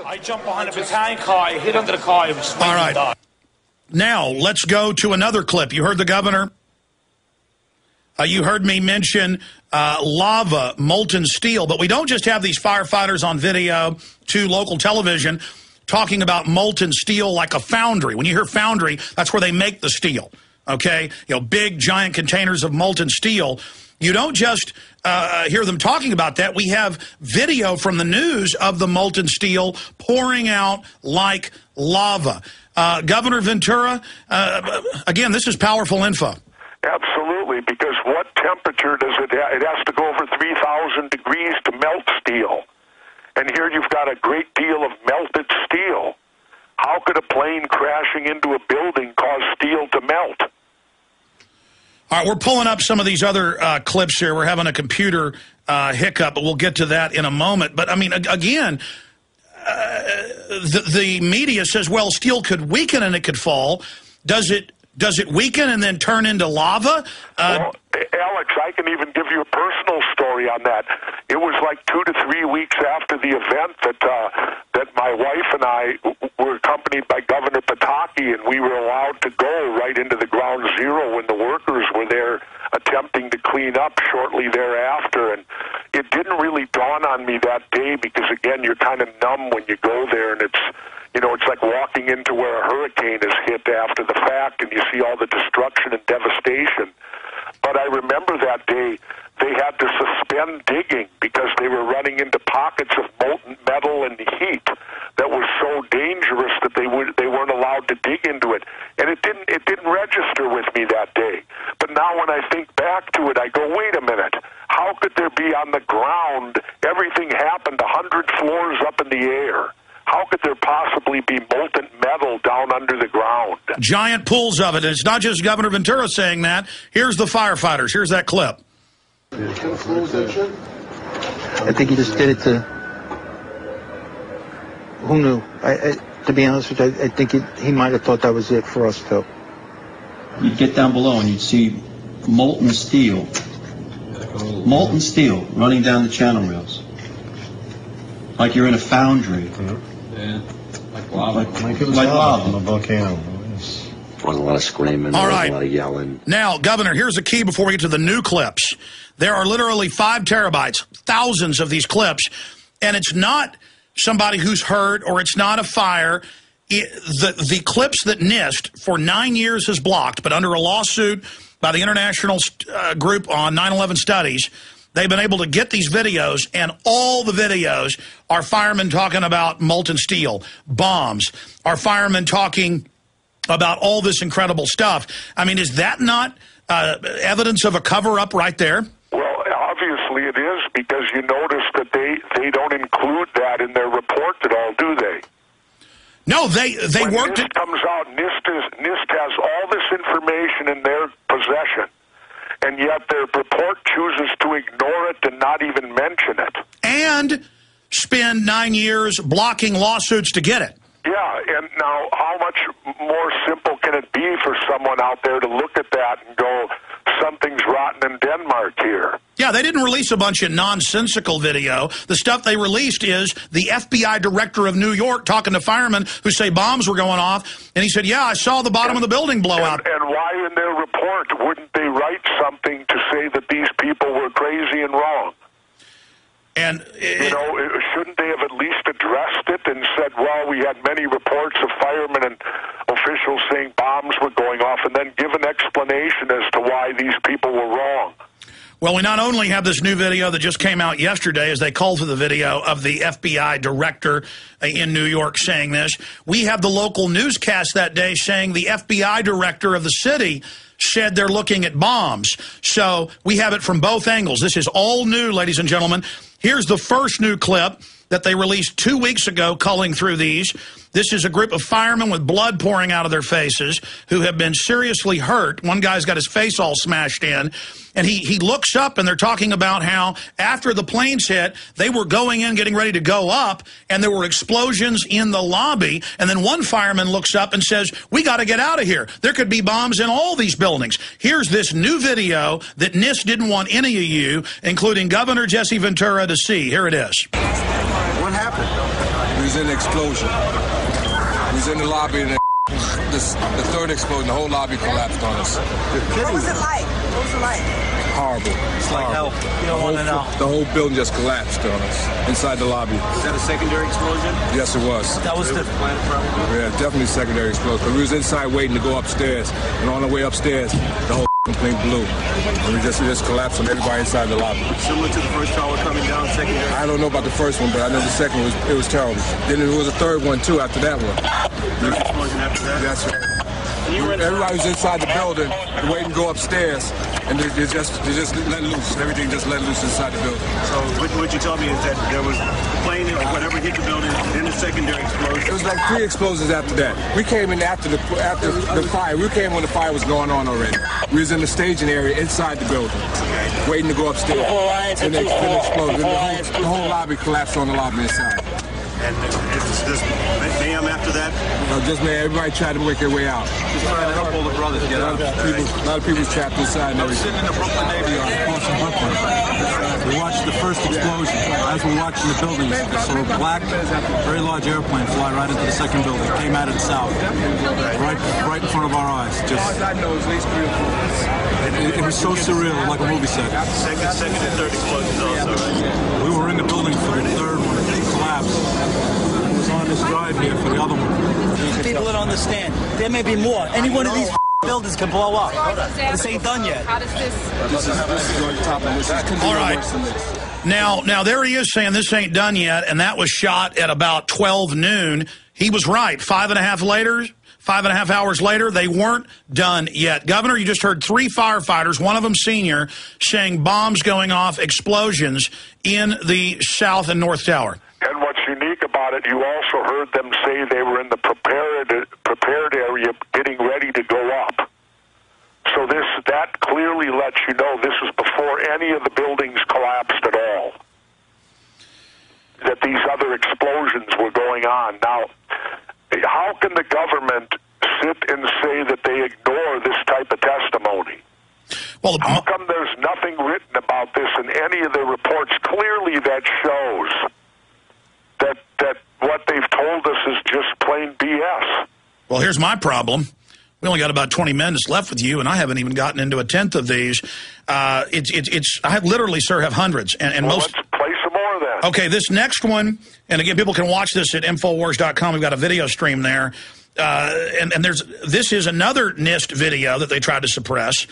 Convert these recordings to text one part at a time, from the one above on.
I jumped behind a battalion car, I hit under the car, it was swinging. All right. Down. Now, let's go to another clip. You heard the governor. You heard me mention lava, molten steel. But we don't just have these firefighters on video to local television talking about molten steel like a foundry. When you hear foundry, that's where they make the steel, okay? You know, big, giant containers of molten steel. You don't just hear them talking about that. We have video from the news of the molten steel pouring out like lava. Governor Ventura, again, this is powerful info. Absolutely, because what temperature does it have? It has to go over 3,000 degrees to melt steel. And here you've got a great deal of melted steel. How could a plane crashing into a building cause steel to melt? All right, we're pulling up some of these other clips here. We're having a computer hiccup, but we'll get to that in a moment. But, I mean, again, the media says, well, steel could weaken and it could fall. Does it weaken and then turn into lava? Well, Alex, I can even give you a personal story on that. It was like 2 to 3 weeks after the event that my wife and I were accompanied by Governor Pataki, and we were allowed to go right into the ground zero when the workers were there attempting to clean up shortly thereafter. And it didn't really dawn on me that day because, again, you're kind of numb when you go there, and it's like walking into where a hurricane is hit after the fact, and you see all the destruction and devastation. But I remember that day they had to suspend digging because they were running into pockets of molten metal and heat that was so dangerous that they weren't allowed to dig into it. And it didn't register with me that day. But now when I think back to it, I go, wait a minute. How could there be on the ground, everything happened 100 floors up in the air? How could there possibly be molten metal down under the ground? Giant pools of it. And it's not just Governor Ventura saying that. Here's the firefighters. Here's that clip. I think he just did it to... Who knew? To be honest with you, I think he might have thought that was it for us, too. You'd get down below and you'd see molten steel running down the channel rails. Like you're in a foundry. Yeah, like lava. Like it was lava on a volcano. Wasn't a lot of screaming. All right. Wasn't a lot of yelling. Now, Governor, here's the key before we get to the new clips. There are literally 5 terabytes, thousands of these clips, and it's not somebody who's hurt or it's not a fire. The clips that NIST for 9 years has blocked, but under a lawsuit by the International Group on 9/11 Studies, they've been able to get these videos, and all the videos are firemen talking about molten steel, bombs, are firemen talking about all this incredible stuff. I mean, is that not evidence of a cover-up right there? Well, obviously it is, because you notice that they don't include that in their report at all, do they? No, they when worked NIST it. comes out, NIST has all this information in their possession, and yet their report chooses to ignore it and not even mention it. And spend 9 years blocking lawsuits to get it. Yeah, and now how much more simple can it be for someone out there to look at that and go, something's rotten in Denmark here? Yeah, they didn't release a bunch of nonsensical video. The stuff they released is the FBI director of New York talking to firemen who say bombs were going off. And he said, yeah, I saw the bottom of the building blow out. And why in their report wouldn't they write something to say that these people were crazy and wrong? And shouldn't they have at least addressed it and said, well, we had many reports of firemen and officials saying bombs were going off, and then give an explanation as to why these people were wrong? Well, we not only have this new video that just came out yesterday, as they called for the video of the FBI director in New York saying this, we have the local newscast that day saying the FBI director of the city said they're looking at bombs. So we have it from both angles. This is all new, ladies and gentlemen. Here's the first new clip that they released 2 weeks ago, culling through these. This is a group of firemen with blood pouring out of their faces who have been seriously hurt. One guy's got his face all smashed in. And he looks up, and they're talking about how after the planes hit, they were going in, getting ready to go up, and there were explosions in the lobby. And then one fireman looks up and says, we got to get out of here. There could be bombs in all these buildings. Here's this new video that NIST didn't want any of you, including Governor Jesse Ventura, to see. Here it is. What happened? was in the explosion. We was in the lobby, and the third explosion, the whole lobby collapsed on us. What was it like? What was it like? Horrible. It's like hell. You don't want to know. The whole building just collapsed on us inside the lobby. Is that a secondary explosion? Yes, it was. That was the planet, probably. Yeah, definitely secondary explosion. But we was inside waiting to go upstairs, and on the way upstairs, the whole thing blew. And we just collapsed on everybody inside the lobby. Similar to the first tower coming down, secondary? I don't know about the first one, but I know the second was terrible. Then there was a third one too after that one. Third explosion after that? That's right. Everybody was inside the building, waiting to go upstairs, and they just let loose. Everything just let loose inside the building. So what you told me is that there was a plane or whatever hit the building, then a secondary explosion. It was like 3 explosions after that. We came in after the fire. We came when the fire was going on already. We was in the staging area inside the building, waiting to go upstairs. And then exploded. The whole lobby collapsed on the lobby inside. And this mayhem after that? No, just man, everybody tried to make their way out. Just trying to help all the brothers get out. A lot of people trapped inside. I was sitting in the Brooklyn Navy Yard across from Brooklyn. We watched the first explosion. As we were watching the buildings, we saw a black, very large airplane fly right into the second building. It came out of the south, right in front of our eyes. Just, it was so surreal, like a movie set. Second and third explosions also, right? We were in the building for the third one. It collapsed. I was on this drive here for the other one. People don't understand. There may be more. Any one of these buildings can blow up. This ain't done yet. How does this? This is on top of this. All right. Now there he is saying this ain't done yet, and that was shot at about 12 noon. He was right. 5.5 hours later, they weren't done yet. Governor, you just heard 3 firefighters, one of them senior, saying bombs going off, explosions in the South and North Tower. And what's unique about it, you also heard them say they were in the prepared area getting ready to go up. So that clearly lets you know this was before any of the buildings collapsed at all, that these other explosions were going on. Now, how can the government sit and say that they ignore this type of testimony? Well, how come there's nothing written about this in any of the reports? Clearly that shows that what they've told us is just plain BS. Well, here's my problem. We only got about 20 minutes left with you, and I haven't even gotten into a tenth of these. I literally, sir, have hundreds. And well, most. Let's play some more then. Okay, this next one, and again, people can watch this at Infowars.com. We've got a video stream there. This is another NIST video that they tried to suppress.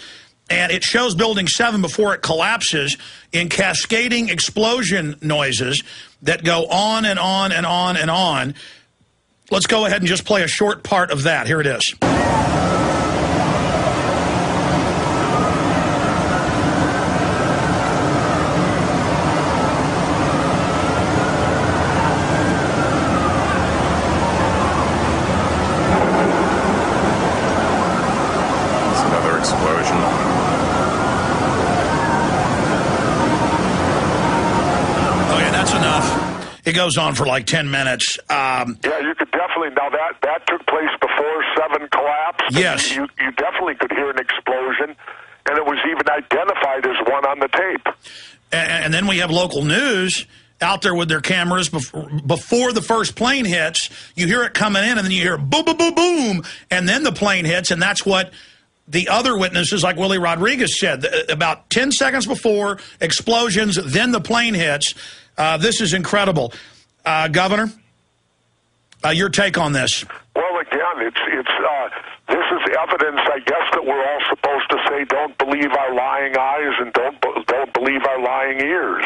And it shows Building 7 before it collapses in cascading explosion noises that go on and on and on and on. Let's go ahead and just play a short part of that. Here it is. It goes on for like 10 minutes. Yeah, you could definitely. Now that took place before 7 collapsed. Yes. You definitely could hear an explosion, and it was even identified as one on the tape. And then we have local news out there with their cameras before the first plane hits. You hear it coming in, and then you hear boom, boom, boom, boom, and then the plane hits, and that's what the other witnesses, like Willie Rodriguez, said. About 10 seconds before explosions, then the plane hits. This is incredible. Governor, your take on this? Well, again, this is evidence, I guess, that we're all supposed to say, don't believe our lying eyes and don't believe our lying ears.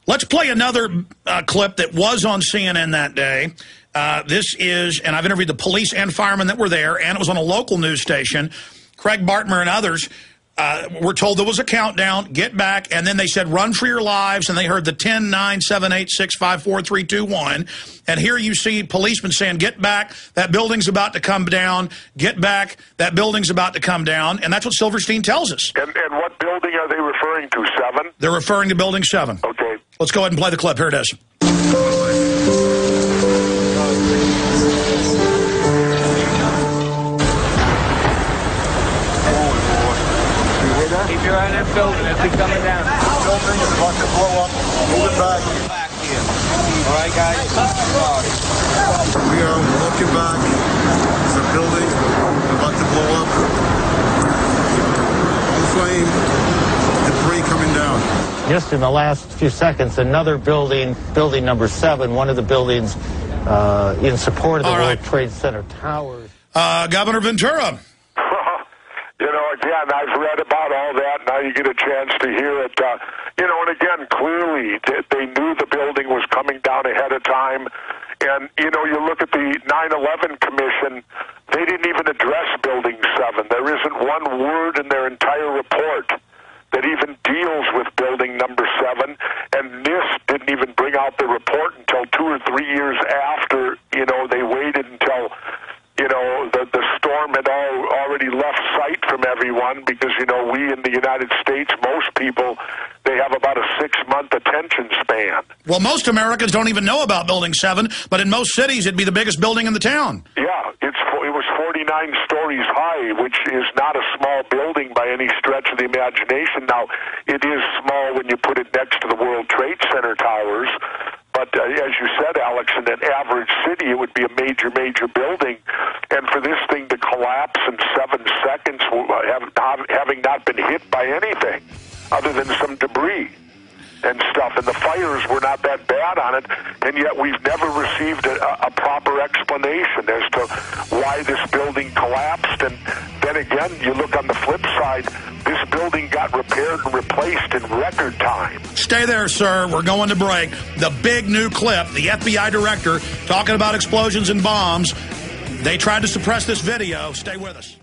Let's play another clip that was on CNN that day. This is, and I've interviewed the police and firemen that were there, and it was on a local news station. Craig Bartmer and others were told there was a countdown, get back, and then they said, run for your lives, and they heard the 10, 9, 7, 8, 6, 5, 4, 3, 2, 1. And here you see policemen saying, get back, that building's about to come down, get back, that building's about to come down, and that's what Silverstein tells us. And what building are they referring to, 7? They're referring to Building 7. Okay. Let's go ahead and play the clip. Here it is. Keep your eye on that building. It's coming down. Building is about to blow up. Move it back. Back here. All right, guys. We are looking back. There's a building about to blow up. On flame, debris coming down. Just in the last few seconds, another building, building number 7, one of the buildings in support of the World Trade Center towers. Governor Ventura. You know, again, I've read about all that. Now you get a chance to hear it. You know, and again, clearly they knew the building was coming down ahead of time. And, you know, you look at the 9/11 Commission, they didn't even address Building 7. There isn't one word in their entire report that even deals with building number 7, and NIST didn't even bring out the report until 2 or 3 years after, you know, they waited until, you know, the storm had already left sight from everyone because, you know, we in the United States, most people, they have about a 6-month attention span. Well, most Americans don't even know about Building 7, but in most cities it'd be the biggest building in the town. Yeah, it was 49 stories high, which is not a small building by any stretch of the imagination. Now, it is small when you put it next to the World Trade Center towers, but as you said, Alex, in an average city, it would be a major, major building. And for this thing to collapse in 7 seconds, having not been hit by anything other than some debris and stuff, and the fires were not that bad on it, and yet we've never received a proper explanation as to why this building collapsed. And then again, you look on the flip side, this building got repaired and replaced in record time. Stay there, sir. We're going to break. The big new clip, the FBI director talking about explosions and bombs. They tried to suppress this video. Stay with us.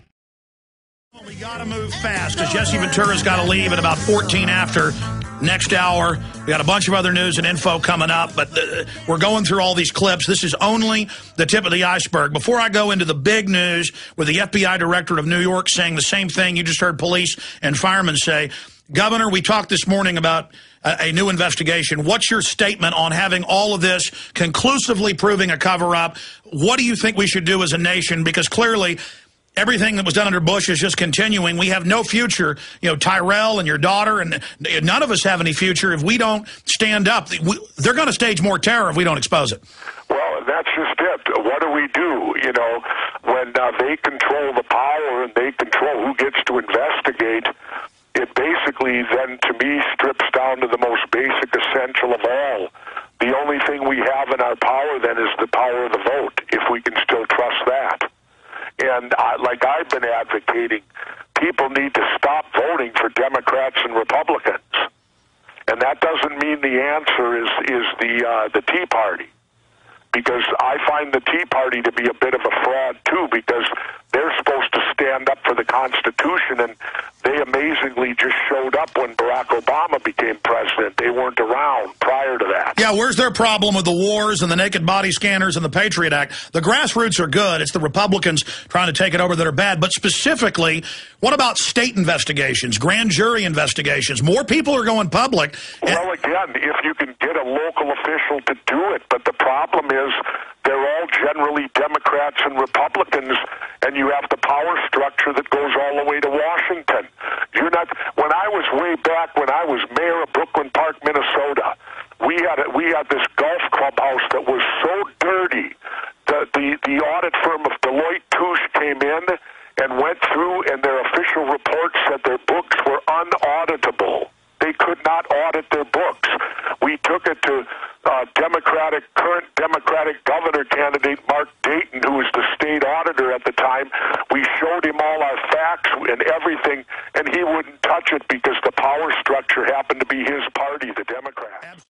We got to move fast because Jesse Ventura's got to leave at about 14 after. Next hour, we got a bunch of other news and info coming up, but we're going through all these clips. This is only the tip of the iceberg. Before I go into the big news with the FBI director of New York saying the same thing you just heard police and firemen say, Governor, we talked this morning about a new investigation. What's your statement on having all of this conclusively proving a cover-up? What do you think we should do as a nation? Because clearly everything that was done under Bush is just continuing. We have no future. You know, Tyrell and your daughter, and none of us have any future if we don't stand up. They're going to stage more terror if we don't expose it. Well, that's just it. What do we do, you know, when they control the power and they control who gets to investigate? It basically then, to me, strips down to the most basic essential of all. The only thing we have in our power then is the power of the vote, if we can still trust that. And like I've been advocating, people need to stop voting for Democrats and Republicans. And that doesn't mean the answer is the Tea Party. Because I find the Tea Party to be a bit of a fraud, too, because they're supposed to stand up for the Constitution, and they amazingly just showed up when Barack Obama became president. They weren't around prior to that. Yeah, where's their problem with the wars and the naked body scanners and the Patriot Act? The grassroots are good. It's the Republicans trying to take it over that are bad. But specifically, what about state investigations, grand jury investigations? More people are going public. Well, again, if you can get a local official to do it, but the problem is they're all generally Democrats and Republicans, and you have the power structure that goes all the way to Washington. You're not. When I was way back, when I was mayor of Brooklyn Park, Minnesota, we had this golf clubhouse that was so dirty. The audit firm of Deloitte Touche came in and went through, and their official report said their books were unauditable. They could not audit their books. We took it to current Democratic governor candidate Mark Dayton, who was the state auditor at the time. We showed him all our facts and everything, and he wouldn't touch it because the power structure happened to be his party, the Democrats.